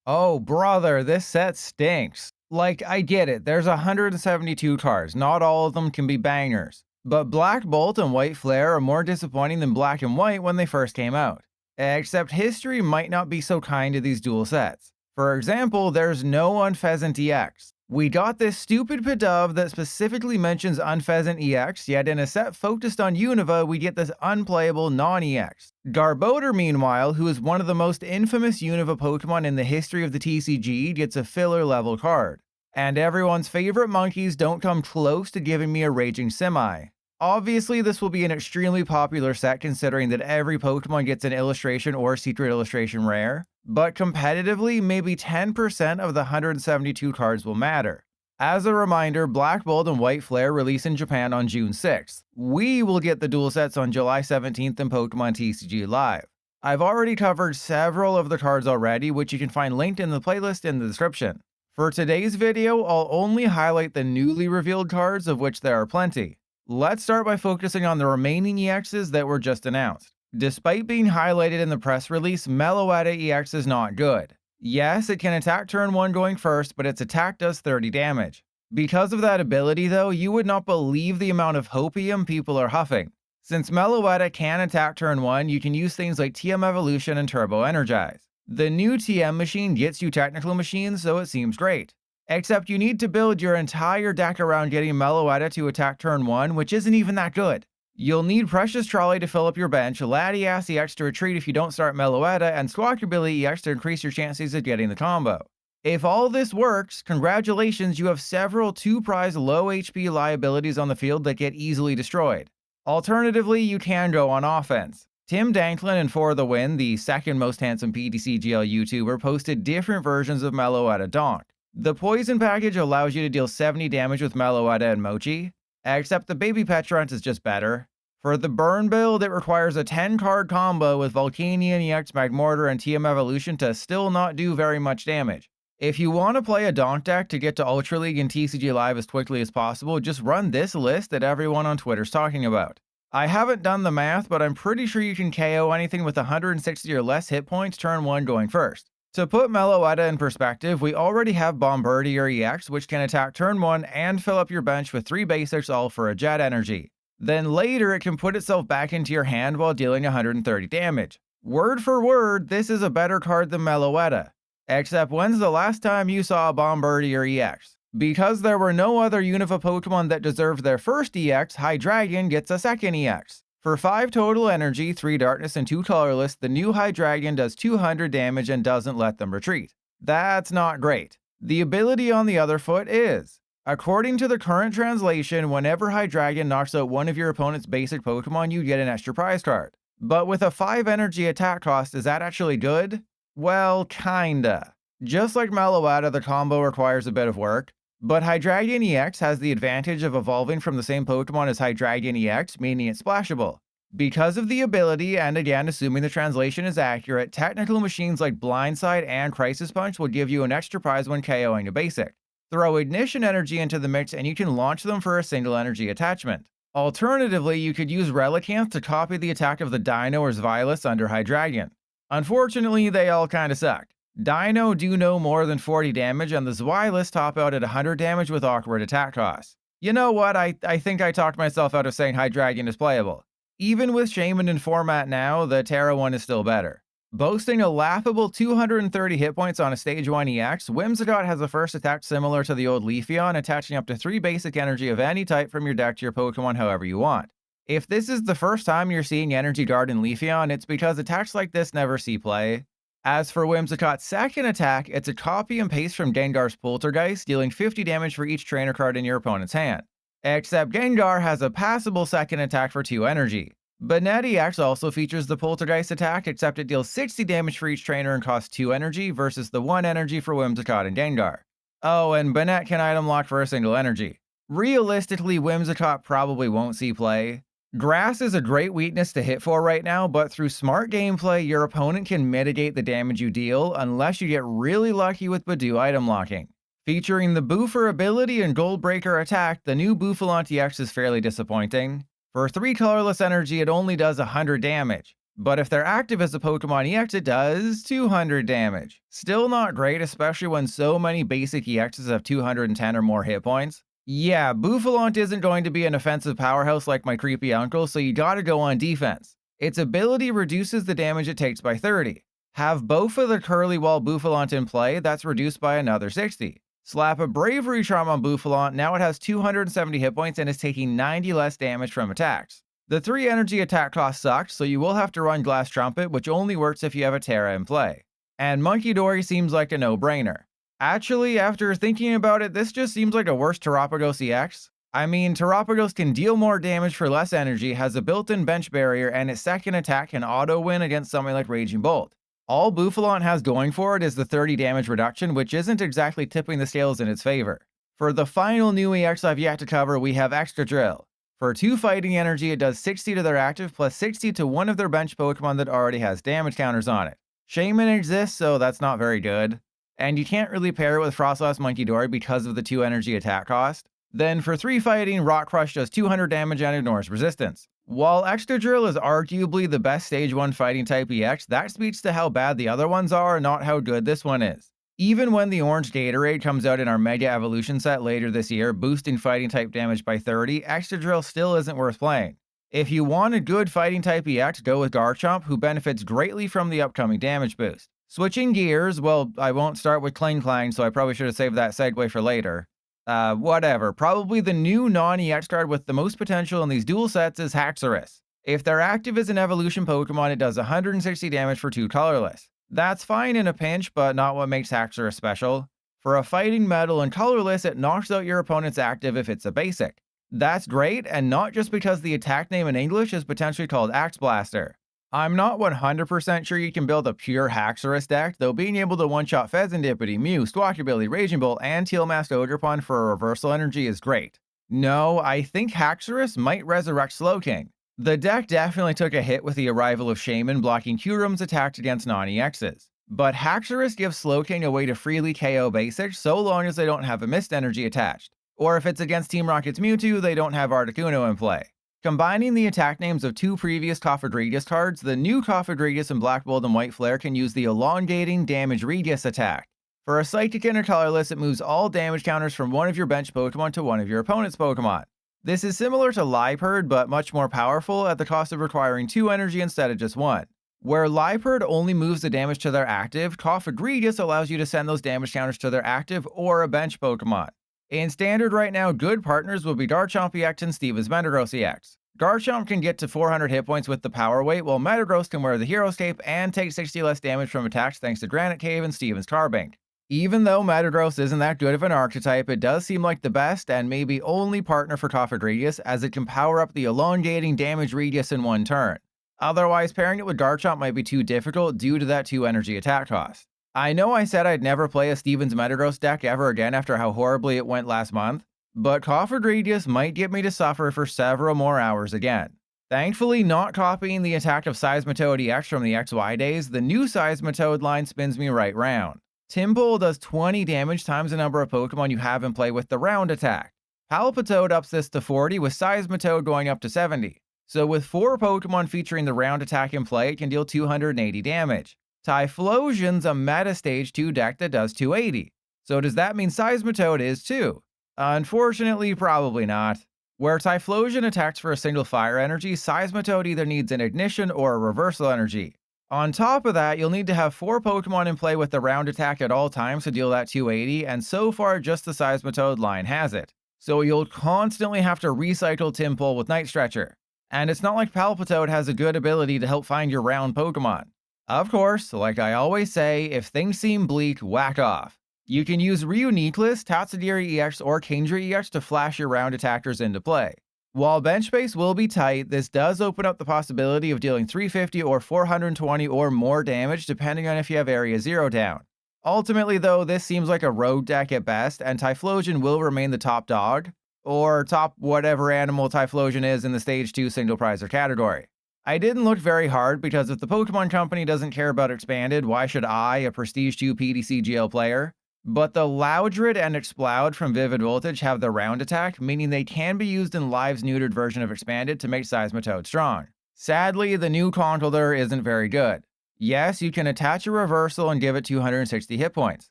Oh, brother, this set stinks. Like, I get it, there's 172 cards, not all of them can be bangers. But Black Bolt and White Flare are more disappointing than Black and White when they first came out. Except history might not be so kind to these dual sets. For example, there's no Unpheasant EX. We got this stupid Pidove that specifically mentions Unpheasant EX, yet in a set focused on Unova, we get this unplayable non-EX. Garbodor, meanwhile, who is one of the most infamous Unova Pokemon in the history of the TCG, gets a filler level card. And everyone's favorite monkeys don't come close to giving me a Raging Semi. Obviously, this will be an extremely popular set considering that every Pokemon gets an illustration or secret illustration rare, but competitively, maybe 10% of the 172 cards will matter. As a reminder, Black Bolt and White Flare release in Japan on June 6th. We will get the dual sets on July 17th in Pokemon TCG Live. I've already covered several of the cards already, which you can find linked in the playlist in the description. For today's video, I'll only highlight the newly revealed cards, of which there are plenty. Let's start by focusing on the remaining EXs that were just announced. Despite being highlighted in the press release, Meloetta EX is not good. Yes, it can attack turn 1 going first, but its attack does 30 damage. Because of that ability though, you would not believe the amount of hopium people are huffing. Since Meloetta can attack turn 1, you can use things like TM Evolution and Turbo Energize. The new TM machine gets you technical machines, so it seems great. Except you need to build your entire deck around getting Meloetta to attack turn 1, which isn't even that good. You'll need Precious Trolley to fill up your bench, Latias EX to retreat if you don't start Meloetta, and Squawkabilly EX to increase your chances of getting the combo. If all this works, congratulations, you have several 2-prize low HP liabilities on the field that get easily destroyed. Alternatively, you can go on offense. Tim Danklin and For the Win, the second most handsome PTCGL YouTuber, posted different versions of Meloetta Donk. The Poison package allows you to deal 70 damage with Meloetta and Mochi, except the baby Pecharunt is just better. For the Burn build, it requires a 10-card combo with Volcanion, EX Magmortar, and TM Evolution to still not do very much damage. If you want to play a Donk deck to get to Ultra League and TCG Live as quickly as possible, just run this list that everyone on Twitter's talking about. I haven't done the math, but I'm pretty sure you can KO anything with 160 or less hit points turn 1 going first. To put Meloetta in perspective, we already have Bombardier EX, which can attack turn 1 and fill up your bench with 3 basics all for a Jet Energy. Then later it can put itself back into your hand while dealing 130 damage. Word for word, this is a better card than Meloetta. Except when's the last time you saw a Bombardier EX? Because there were no other Unova Pokemon that deserved their first EX, Hydreigon gets a second EX. For 5 total energy, 3 darkness, and 2 colorless, the new Hydreigon does 200 damage and doesn't let them retreat. That's not great. The ability on the other foot is. According to the current translation, whenever Hydreigon knocks out one of your opponent's basic Pokemon, you get an extra prize card. But with a 5 energy attack cost, is that actually good? Well, kinda. Just like Meloetta, the combo requires a bit of work. But Hydreigon EX has the advantage of evolving from the same Pokemon as Hydreigon EX, meaning it's splashable. Because of the ability, and again assuming the translation is accurate, technical machines like Blindside and Crisis Punch will give you an extra prize when KOing a basic. Throw Ignition Energy into the mix and you can launch them for a single energy attachment. Alternatively, you could use Relicanth to copy the attack of the Dino or Xylis under Hydreigon. Unfortunately, they all kinda suck. Dino do no more than 40 damage, and the Xylis top out at 100 damage with awkward attack costs. You know what, I think I talked myself out of saying Hydreigon is playable. Even with Shaman in format now, the Terra one is still better. Boasting a laughable 230 hit points on a Stage 1 EX, Whimsicott has a first attack similar to the old Leafeon, attaching up to 3 basic energy of any type from your deck to your Pokemon however you want. If this is the first time you're seeing Energy Guard in Leafeon, it's because attacks like this never see play. As for Whimsicott's second attack, it's a copy and paste from Gengar's Poltergeist, dealing 50 damage for each trainer card in your opponent's hand. Except Gengar has a passable second attack for 2 energy. Banette EX also features the Poltergeist attack, except it deals 60 damage for each trainer and costs 2 energy versus the 1 energy for Whimsicott and Gengar. Oh, and Banette can item lock for a single energy. Realistically, Whimsicott probably won't see play. Grass is a great weakness to hit for right now, but through smart gameplay, your opponent can mitigate the damage you deal unless you get really lucky with Badoo item locking. Featuring the Boofer ability and Goldbreaker attack, the new Bouffalant EX is fairly disappointing. For 3 colorless energy, it only does 100 damage. But if they're active as a Pokemon EX, it does 200 damage. Still not great, especially when so many basic EXs have 210 or more hit points. Yeah, Bouffalont isn't going to be an offensive powerhouse like my creepy uncle, so you gotta go on defense. Its ability reduces the damage it takes by 30. Have both of the Curly Wall Bouffalont in play, that's reduced by another 60. Slap a Bravery Charm on Bouffalont, now it has 270 hit points and is taking 90 less damage from attacks. The 3 energy attack cost sucked, so you will have to run Glass Trumpet, which only works if you have a Terra in play. And Munkidori seems like a no-brainer. Actually, after thinking about it, this just seems like a worse Terapagos EX. I mean, Terapagos can deal more damage for less energy, has a built-in bench barrier, and its second attack can auto-win against something like Raging Bolt. All Bouffalont has going for it is the 30 damage reduction, which isn't exactly tipping the scales in its favor. For the final new EX I've yet to cover, we have Extra Drill. For 2 fighting energy, it does 60 to their active plus 60 to one of their bench Pokemon that already has damage counters on it. Shaman exists, so that's not very good. And you can't really pair it with Frostlass Munkidori because of the 2 energy attack cost. Then for 3 fighting, Rock Crush does 200 damage and ignores resistance. While Extra Drill is arguably the best Stage 1 fighting type EX, that speaks to how bad the other ones are, not how good this one is. Even when the Orange Gatorade comes out in our Mega Evolution set later this year, boosting fighting type damage by 30, Extra Drill still isn't worth playing. If you want a good fighting type EX, go with Garchomp, who benefits greatly from the upcoming damage boost. Switching gears, well, I won't start with Kling Klang, so I probably should have saved that segue for later. Whatever. Probably the new non-EX card with the most potential in these dual sets is Haxorus. If they're active as an evolution Pokemon, it does 160 damage for 2 colorless. That's fine in a pinch, but not what makes Haxorus special. For a fighting metal and colorless, it knocks out your opponent's active if it's a basic. That's great, and not just because the attack name in English is potentially called Axe Blaster. I'm not 100% sure you can build a pure Haxorus deck, though being able to one-shot Fezandipity, Mew, Squawkabilly, Raging Bolt, and Teal-Masked Ogerpon for a reversal energy is great. No, I think Haxorus might resurrect Slowking. The deck definitely took a hit with the arrival of Shaman blocking Kyurem's attacks against non-EXs. But Haxorus gives Slowking a way to freely KO basics so long as they don't have a Mist Energy attached. Or if it's against Team Rocket's Mewtwo, they don't have Articuno in play. Combining the attack names of 2 previous Cofagrigus cards, the new Cofagrigus and Black Bolt and White Flare can use the Elongating Damage Radius attack. For a Psychic and a colorless, it moves all damage counters from one of your bench Pokemon to one of your opponent's Pokemon. This is similar to Liepard, but much more powerful at the cost of requiring 2 energy instead of just 1. Where Liepard only moves the damage to their active, Cofagrigus allows you to send those damage counters to their active or a bench Pokemon. In Standard right now, good partners will be Garchomp EX and Steven's Metagross EX. Garchomp can get to 400 hit points with the Power Weight, while Metagross can wear the Hero's Cape and take 60 less damage from attacks thanks to Granite Cave and Steven's Carbink. Even though Metagross isn't that good of an archetype, it does seem like the best and maybe only partner for Cofagrigus, as it can power up the Elongating Damage Radius in one turn. Otherwise, pairing it with Garchomp might be too difficult due to that 2 energy attack cost. I know I said I'd never play a Steven's Metagross deck ever again after how horribly it went last month, but Cofagrigus might get me to suffer for several more hours again. Thankfully, not copying the attack of Seismitoad EX from the XY days, the new Seismitoad line spins me right round. Tympole does 20 damage times the number of Pokemon you have in play with the round attack. Palpitoad ups this to 40, with Seismitoad going up to 70. So with 4 Pokemon featuring the round attack in play, it can deal 280 damage. Typhlosion's a meta stage 2 deck that does 280. So does that mean Seismitoad is too? Unfortunately, probably not. Where Typhlosion attacks for a single fire energy, Seismitoad either needs an ignition or a reversal energy. On top of that, you'll need to have 4 Pokemon in play with the round attack at all times to deal that 280, and so far just the Seismitoad line has it. So you'll constantly have to recycle Tympole with Night Stretcher. And it's not like Palpitoad has a good ability to help find your round Pokemon. Of course, like I always say, if things seem bleak, whack off. You can use Reuniclus, Tatsudiri EX, or Kingdra EX to flash your round attackers into play. While bench space will be tight, this does open up the possibility of dealing 350 or 420 or more damage depending on if you have Area 0 down. Ultimately though, this seems like a rogue deck at best, and Typhlosion will remain the top dog, or top whatever animal Typhlosion is in the Stage 2 single prizer category. I didn't look very hard because if the Pokemon Company doesn't care about Expanded, why should I, a Prestige 2 PTCGL player? But the Loudred and Exploud from Vivid Voltage have the round attack, meaning they can be used in Live's neutered version of Expanded to make Seismitoad strong. Sadly, the new controller isn't very good. Yes, you can attach a reversal and give it 260 hit points,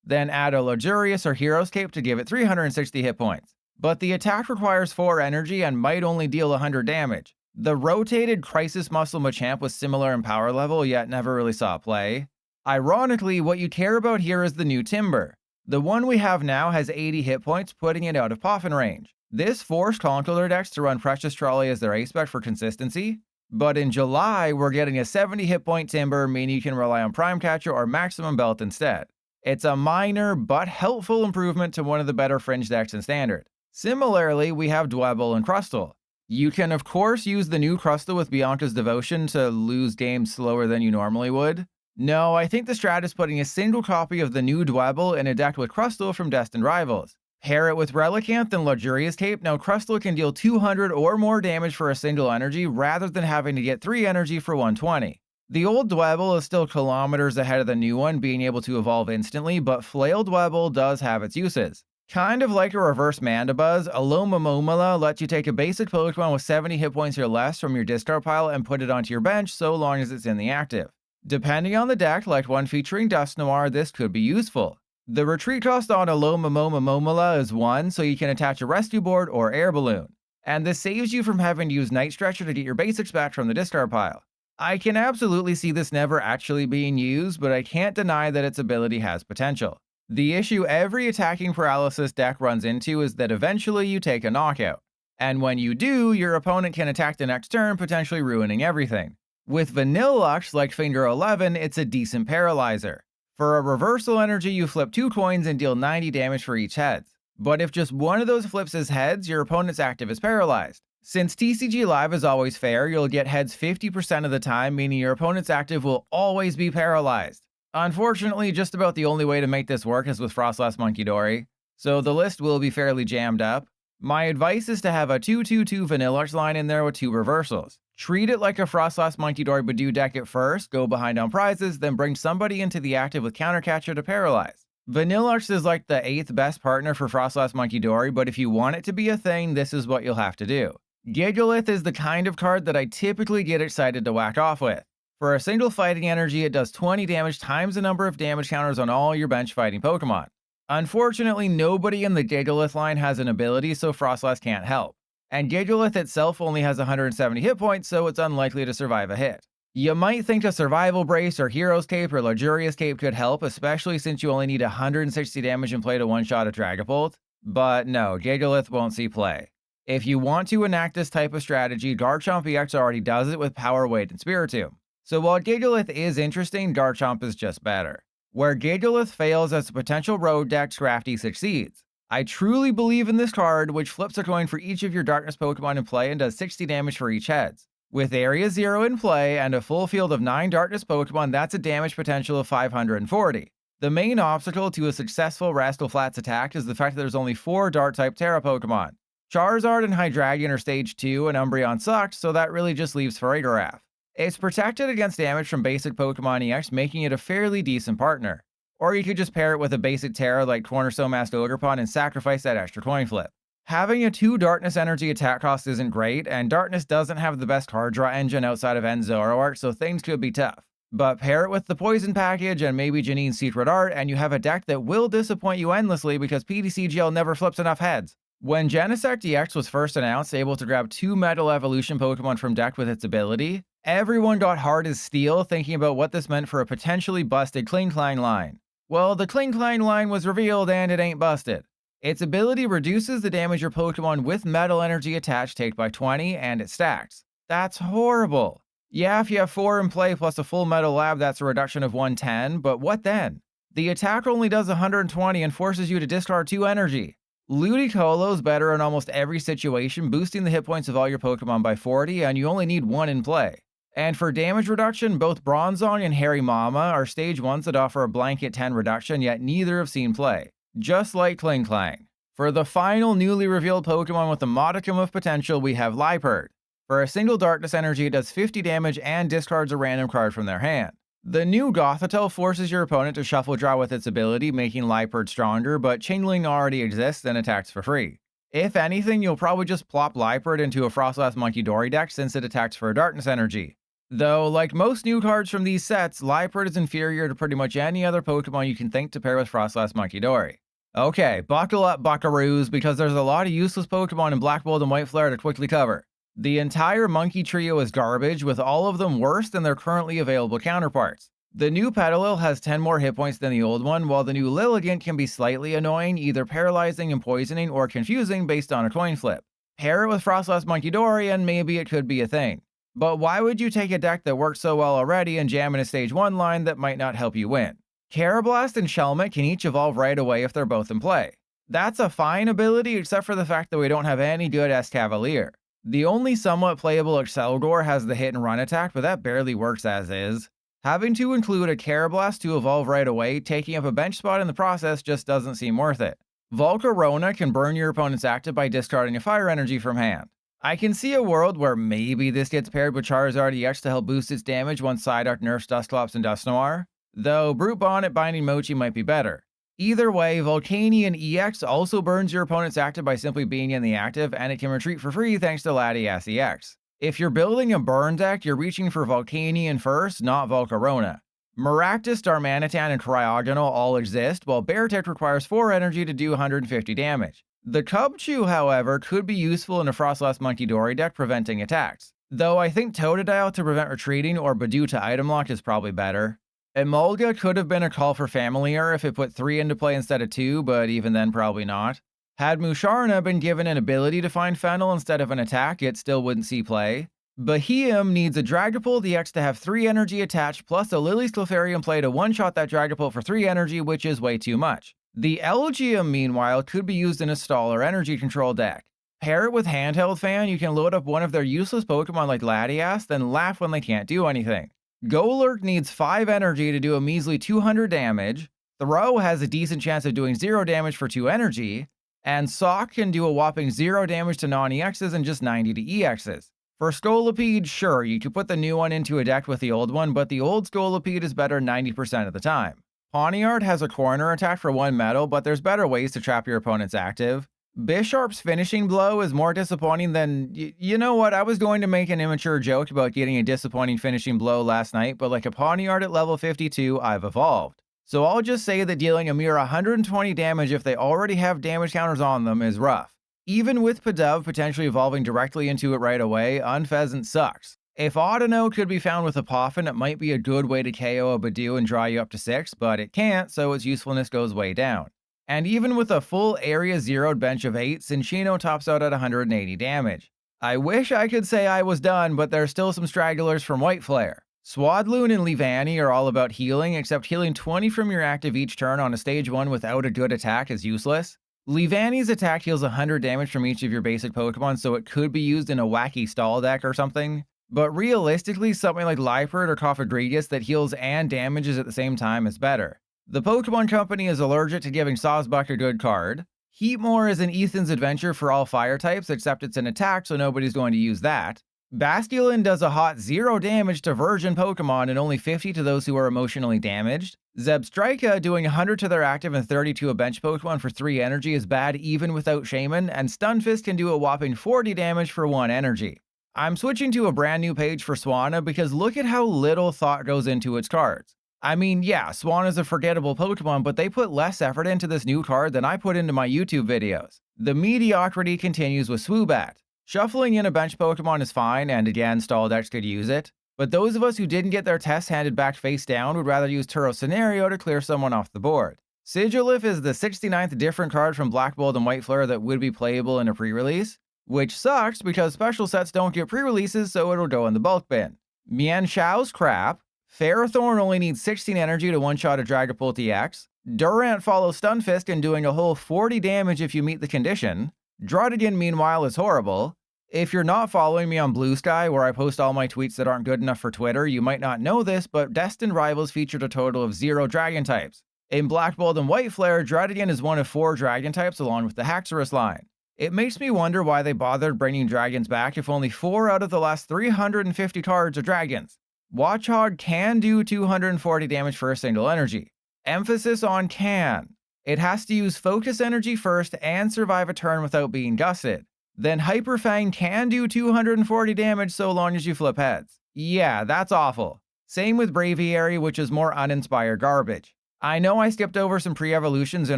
then add a Luxurious or Hero's Cape to give it 360 hit points. But the attack requires 4 energy and might only deal 100 damage. The rotated Crisis Muscle Machamp was similar in power level, yet never really saw play. Ironically, what you care about here is the new Timber. The one we have now has 80 hit points, putting it out of Poffin range. This forced controller decks to run Precious Trolley as their ace bet for consistency. But in July, we're getting a 70 hit point Timber, meaning you can rely on Prime Catcher or Maximum Belt instead. It's a minor but helpful improvement to one of the better fringe decks in Standard. Similarly, we have Dwebble and Crustle. You can of course use the new Crustle with Bianca's Devotion to lose games slower than you normally would. No, I think the strat is putting a single copy of the new Dwebble in a deck with Crustle from Destined Rivals. Pair it with Relicanth and Luxurious Cape, now Crustle can deal 200 or more damage for a single energy rather than having to get 3 energy for 120. The old Dwebble is still kilometers ahead of the new one, being able to evolve instantly, but Flail Dwebble does have its uses. Kind of like a reverse Mandibuzz, Alomomola lets you take a basic Pokemon with 70 hit points or less from your discard pile and put it onto your bench so long as it's in the active. Depending on the deck, like one featuring Dusknoir, this could be useful. The retreat cost on Alomomola is 1, so you can attach a rescue board or air balloon. And this saves you from having to use Night Stretcher to get your basics back from the discard pile. I can absolutely see this never actually being used, but I can't deny that its ability has potential. The issue every attacking paralysis deck runs into is that eventually you take a knockout. And when you do, your opponent can attack the next turn, potentially ruining everything. With Vanillux, like Finger 11, it's a decent paralyzer. For a reversal energy, you flip 2 coins and deal 90 damage for each heads. But if just one of those flips is heads, your opponent's active is paralyzed. Since TCG Live is always fair, you'll get heads 50% of the time, meaning your opponent's active will always be paralyzed. Unfortunately, just about the only way to make this work is with Frostlass Munkidori, so the list will be fairly jammed up. My advice is to have a 2-2-2 Vanillux line in there with 2 reversals. Treat it like a Frostlass Munkidori Badoo deck at first, go behind on prizes, then bring somebody into the active with Countercatcher to paralyze. Vanillux is like the 8th best partner for Frostlass Munkidori, but if you want it to be a thing, this is what you'll have to do. Gigalith is the kind of card that I typically get excited to whack off with. For a single fighting energy, it does 20 damage times the number of damage counters on all your bench fighting Pokemon. Unfortunately, nobody in the Gigalith line has an ability, so Frostlass can't help. And Gigalith itself only has 170 hit points, so it's unlikely to survive a hit. You might think a Survival Brace or Hero's Cape or Luxurious Cape could help, especially since you only need 160 damage and play to one-shot a Dragapult, but no, Gigalith won't see play. If you want to enact this type of strategy, Garchomp EX already does it with Power, Weight, and Spiritomb. So while Gigalith is interesting, Garchomp is just better. Where Gigalith fails as a potential road deck, Scrafty succeeds. I truly believe in this card, which flips a coin for each of your Darkness Pokemon in play and does 60 damage for each heads. With Area 0 in play and a full field of 9 Darkness Pokemon, that's a damage potential of 540. The main obstacle to a successful Rascal Flats attack is the fact that there's only 4 Dark-type Terra Pokemon. Charizard and Hydreigon are Stage 2, and Umbreon sucked, so that really just leaves Farigiraf. It's protected against damage from basic Pokemon EX, making it a fairly decent partner. Or you could just pair it with a basic Terra like Cornerstone Masked Ogerpon and sacrifice that extra coin flip. Having a 2 Darkness Energy attack cost isn't great, and Darkness doesn't have the best card draw engine outside of Zoroark, so things could be tough. But pair it with the Poison package and maybe Janine's Secret Art, and you have a deck that will disappoint you endlessly because PTCGL never flips enough heads. When Genesect EX was first announced, able to grab 2 Metal Evolution Pokemon from deck with its ability, everyone got hard as steel thinking about what this meant for a potentially busted Klinklang line. Well, the Klinklang line was revealed and it ain't busted. Its ability reduces the damage your Pokemon with Metal Energy attached take by 20, and it stacks. That's horrible. Yeah, if you have 4 in play plus a full Metal Lab, that's a reduction of 110, but what then? The attack only does 120 and forces you to discard 2 energy. Ludicolo's better in almost every situation, boosting the hit points of all your Pokemon by 40, and you only need 1 in play. And for damage reduction, both Bronzong and Harry Mama are stage 1s that offer a blanket 10 reduction, yet neither have seen play. Just like Klinklang. For the final newly revealed Pokemon with a modicum of potential, we have Liepard. For a single Darkness Energy, it does 50 damage and discards a random card from their hand. The new Gothitelle forces your opponent to shuffle draw with its ability, making Liepard stronger, but Chingling already exists and attacks for free. If anything, you'll probably just plop Liepard into a Frostlass Munkidori deck since it attacks for Darkness Energy. Though, like most new cards from these sets, Liepard is inferior to pretty much any other Pokemon you can think to pair with Frostlass Munkidori. Okay, buckle up, buckaroos, because there's a lot of useless Pokemon in Black Bolt and White Flare to quickly cover. The entire Monkey trio is garbage, with all of them worse than their currently available counterparts. The new Petilil has 10 more hit points than the old one, while the new Lilligant can be slightly annoying, either paralyzing and poisoning or confusing based on a coin flip. Pair it with Frostlass Munkidori and maybe it could be a thing. But why would you take a deck that works so well already and jam in a stage 1 line that might not help you win? Carablast and Shelmet can each evolve right away if they're both in play. That's a fine ability except for the fact that we don't have any good Escavalier. The only somewhat playable Exceldor has the hit and run attack, but that barely works as is. Having to include a Carablast to evolve right away, taking up a bench spot in the process, just doesn't seem worth it. Volcarona can burn your opponent's active by discarding a fire energy from hand. I can see a world where maybe this gets paired with Charizard EX to help boost its damage once Psyduck nerfs Dusclops and Dusknoir, though Brute Bonnet Binding Mochi might be better. Either way, Volcanion EX also burns your opponent's active by simply being in the active, and it can retreat for free thanks to Latias EX. If you're building a burn deck, you're reaching for Volcanion first, not Volcarona. Maractus, Darmanitan, and Cryogonal all exist, while Beartic requires 4 energy to do 150 damage. The Cubchoo, however, could be useful in a Frostlass Munkidori deck preventing attacks, though I think Totodile to prevent retreating or Badoo to item lock is probably better. Emolga could have been a call for Familiar if it put 3 into play instead of 2, but even then probably not. Had Musharna been given an ability to find Fennel instead of an attack, it still wouldn't see play. Bahium needs a Dragapult EX to have 3 energy attached, plus a Lily's Clefairy in play to one-shot that Dragapult for 3 energy, which is way too much. The Elgyem, meanwhile, could be used in a stall or energy control deck. Pair it with Handheld Fan, you can load up one of their useless Pokemon like Latias, then laugh when they can't do anything. Golurk needs 5 energy to do a measly 200 damage, Throw has a decent chance of doing 0 damage for 2 energy, and Sock can do a whopping 0 damage to non-EXs and just 90 to EXs. For Scolipede, sure, you could put the new one into a deck with the old one, but the old Scolipede is better 90% of the time. Pawniard has a corner attack for 1 metal, but there's better ways to trap your opponent's active. Bisharp's finishing blow is more disappointing than... You know what, I was going to make an immature joke about getting a disappointing finishing blow last night, but like a Pawniard at level 52, I've evolved. So I'll just say that dealing a mere 120 damage if they already have damage counters on them is rough. Even with Pidove potentially evolving directly into it right away, Unpheasant sucks. If Audino could be found with a Poffin, it might be a good way to KO a Badoo and draw you up to 6, but it can't, so its usefulness goes way down. And even with a full area zeroed bench of 8, Cinccino tops out at 180 damage. I wish I could say I was done, but there's still some stragglers from White Flare. Swadloon and Leavanny are all about healing, except healing 20 from your active each turn on a stage 1 without a good attack is useless. Leavanny's attack heals 100 damage from each of your basic Pokemon, so it could be used in a wacky stall deck or something. But realistically, something like Liepard or Cofagrigus that heals and damages at the same time is better. The Pokemon Company is allergic to giving Sawsbuck a good card. Heatmore is an Ethan's Adventure for all fire types, except it's an attack, so nobody's going to use that. Basculin does a hot 0 damage to virgin Pokemon and only 50 to those who are emotionally damaged. Zebstrika doing 100 to their active and 30 to a bench Pokemon for 3 energy is bad even without Shaman, and Stunfisk can do a whopping 40 damage for 1 energy. I'm switching to a brand new page for Swanna because look at how little thought goes into its cards. I mean, yeah, Swanna's a forgettable Pokemon, but they put less effort into this new card than I put into my YouTube videos. The mediocrity continues with Swoobat. Shuffling in a bench Pokemon is fine, and again, stall decks could use it. But those of us who didn't get their tests handed back face down would rather use Turo Scenario to clear someone off the board. Sigilif is the 69th different card from Black Bolt and White Flare that would be playable in a pre-release, which sucks because special sets don't get pre-releases, so it'll go in the bulk bin. Mienshau's crap. Ferrothorn only needs 16 energy to one-shot a Dragapult EX. Durant follows Stunfisk in doing a whole 40 damage if you meet the condition. Draudigan, meanwhile, is horrible. If you're not following me on Blue Sky, where I post all my tweets that aren't good enough for Twitter, you might not know this, but Destined Rivals featured a total of 0 dragon types. In Black Bolt and White Flare, Draudigan is one of 4 dragon types along with the Haxorus line. It makes me wonder why they bothered bringing dragons back if only 4 out of the last 350 cards are dragons. Watchog can do 240 damage for a single energy. Emphasis on can. It has to use Focus Energy first and survive a turn without being gusted. Then Hyper Fang can do 240 damage so long as you flip heads. Yeah, that's awful. Same with Braviary, which is more uninspired garbage. I know I skipped over some pre-evolutions in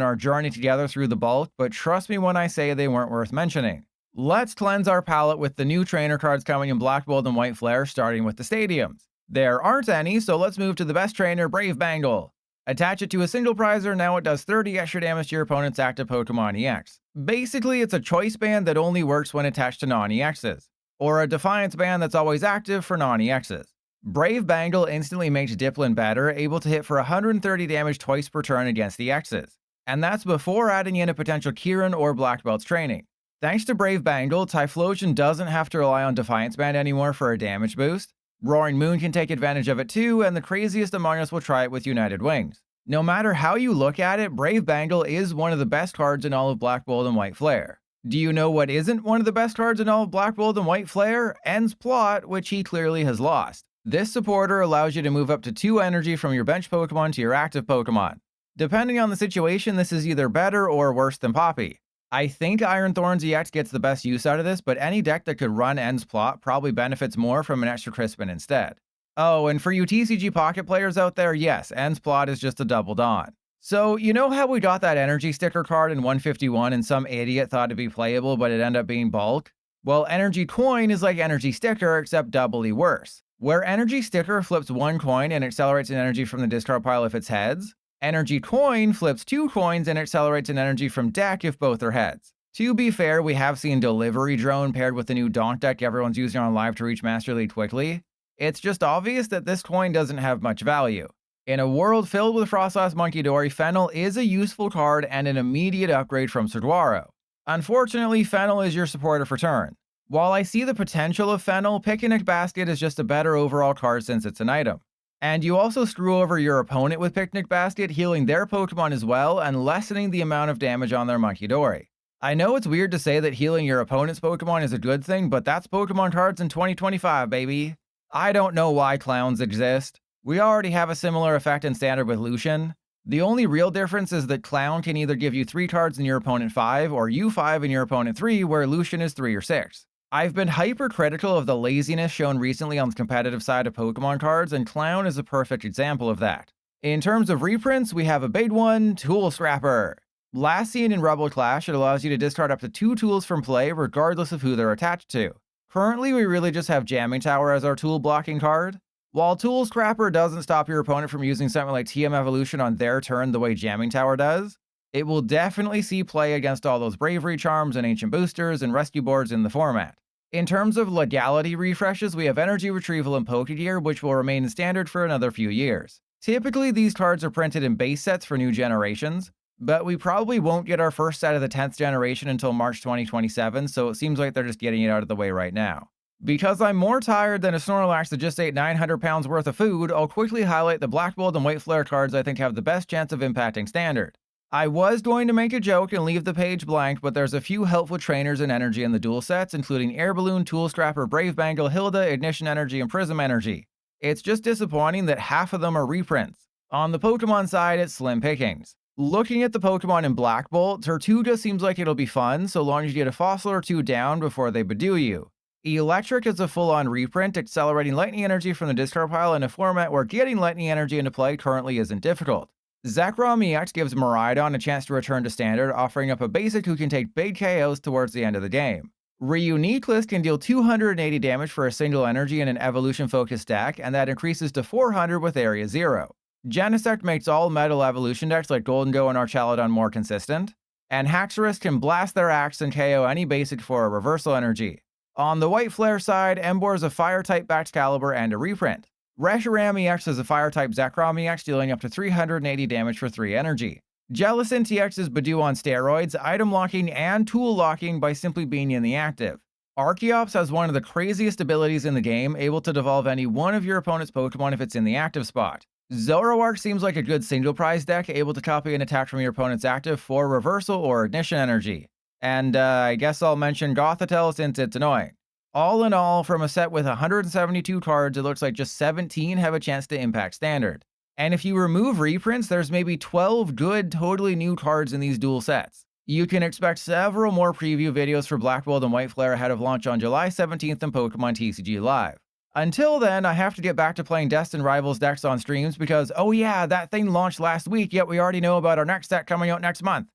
our journey together through the bulk, but trust me when I say they weren't worth mentioning. Let's cleanse our palate with the new trainer cards coming in Black Bolt and White Flare, starting with the stadiums. There aren't any, so let's move to the best trainer, Brave Bangle. Attach it to a single prizer, now it does 30 extra damage to your opponent's active Pokemon EX. Basically, it's a choice band that only works when attached to non-EXs, or a Defiance band that's always active for non-EXs. Brave Bangle instantly makes Diplin better, able to hit for 130 damage twice per turn against the X's. And that's before adding in a potential Kieran or Black Belt's training. Thanks to Brave Bangle, Typhlosion doesn't have to rely on Defiance Band anymore for a damage boost. Roaring Moon can take advantage of it too, and the craziest among us will try it with United Wings. No matter how you look at it, Brave Bangle is one of the best cards in all of Black Bolt and White Flare. Do you know what isn't one of the best cards in all of Black Bolt and White Flare? End's Plot, which he clearly has lost. This supporter allows you to move up to 2 energy from your bench Pokemon to your active Pokemon. Depending on the situation, this is either better or worse than Poppy. I think Iron Thorns EX gets the best use out of this, but any deck that could run End's Plot probably benefits more from an extra Crispin instead. Oh, and for you TCG Pocket players out there, yes, End's Plot is just a double Dawn. So, you know how we got that energy sticker card in 151 and some idiot thought it'd be playable, but it ended up being bulk? Well, Energy Coin is like Energy Sticker, except doubly worse. Where Energy Sticker flips 1 coin and accelerates an energy from the discard pile if it's heads, Energy Coin flips 2 coins and accelerates an energy from deck if both are heads. To be fair, we have seen Delivery Drone paired with the new Donk deck everyone's using on live to reach Master League quickly. It's just obvious that this coin doesn't have much value. In a world filled with Frostlass Munkidori, Fennel is a useful card and an immediate upgrade from Saguaro. Unfortunately, Fennel is your supporter for turn. While I see the potential of Fennel, Picnic Basket is just a better overall card since it's an item. And you also screw over your opponent with Picnic Basket, healing their Pokemon as well and lessening the amount of damage on their Munkidori. I know it's weird to say that healing your opponent's Pokemon is a good thing, but that's Pokemon cards in 2025, baby. I don't know why clowns exist. We already have a similar effect in Standard with Lucian. The only real difference is that Clown can either give you 3 cards and your opponent 5, or you 5 and your opponent 3, where Lucian is 3 or 6. I've been hypercritical of the laziness shown recently on the competitive side of Pokemon cards, and Clown is a perfect example of that. In terms of reprints, we have a big one, Tool Scrapper. Last seen in Rebel Clash, it allows you to discard up to 2 tools from play regardless of who they're attached to. Currently, we really just have Jamming Tower as our tool blocking card. While Tool Scrapper doesn't stop your opponent from using something like TM Evolution on their turn the way Jamming Tower does, it will definitely see play against all those Bravery Charms and Ancient Boosters and Rescue Boards in the format. In terms of legality refreshes, we have Energy Retrieval and Pokégear, which will remain in Standard for another few years. Typically, these cards are printed in base sets for new generations, but we probably won't get our first set of the 10th generation until March 2027, so it seems like they're just getting it out of the way right now. Because I'm more tired than a Snorlax that just ate 900 pounds worth of food, I'll quickly highlight the Black Bolt and White Flare cards I think have the best chance of impacting Standard. I was going to make a joke and leave the page blank, but there's a few helpful trainers and energy in the dual sets, including Air Balloon, Tool Scrapper, Brave Bangle, Hilda, Ignition Energy, and Prism Energy. It's just disappointing that half of them are reprints. On the Pokemon side, it's slim pickings. Looking at the Pokemon in Black Bolt, Tortuga seems like it'll be fun, so long as you get a fossil or 2 down before they Badoo you. Electric is a full-on reprint, accelerating lightning energy from the discard pile in a format where getting lightning energy into play currently isn't difficult. Zekrom EX gives Miraidon a chance to return to Standard, offering up a basic who can take big KOs towards the end of the game. Reuniclus can deal 280 damage for a single energy in an evolution-focused deck, and that increases to 400 with Area 0. Genesect makes all metal evolution decks like Golden Go and Archaludon more consistent, and Haxorus can blast their axe and KO any basic for a reversal energy. On the White Flare side, Emboar is a Fire-type Baxcalibur and a reprint. Reshiram EX is a Fire-type Zekrom EX, dealing up to 380 damage for 3 energy. Jellicent EX is Badoo on steroids, item locking and tool locking by simply being in the active. Archeops has one of the craziest abilities in the game, able to devolve any one of your opponent's Pokemon if it's in the active spot. Zoroark seems like a good single prize deck, able to copy an attack from your opponent's active for reversal or ignition energy. And I guess I'll mention Gothitelle since it's annoying. All in all, from a set with 172 cards, it looks like just 17 have a chance to impact Standard. And if you remove reprints, there's maybe 12 good, totally new cards in these dual sets. You can expect several more preview videos for Black Bolt and White Flare ahead of launch on July 17th in Pokemon TCG Live. Until then, I have to get back to playing Destined Rivals decks on streams because, oh yeah, that thing launched last week, yet we already know about our next set coming out next month.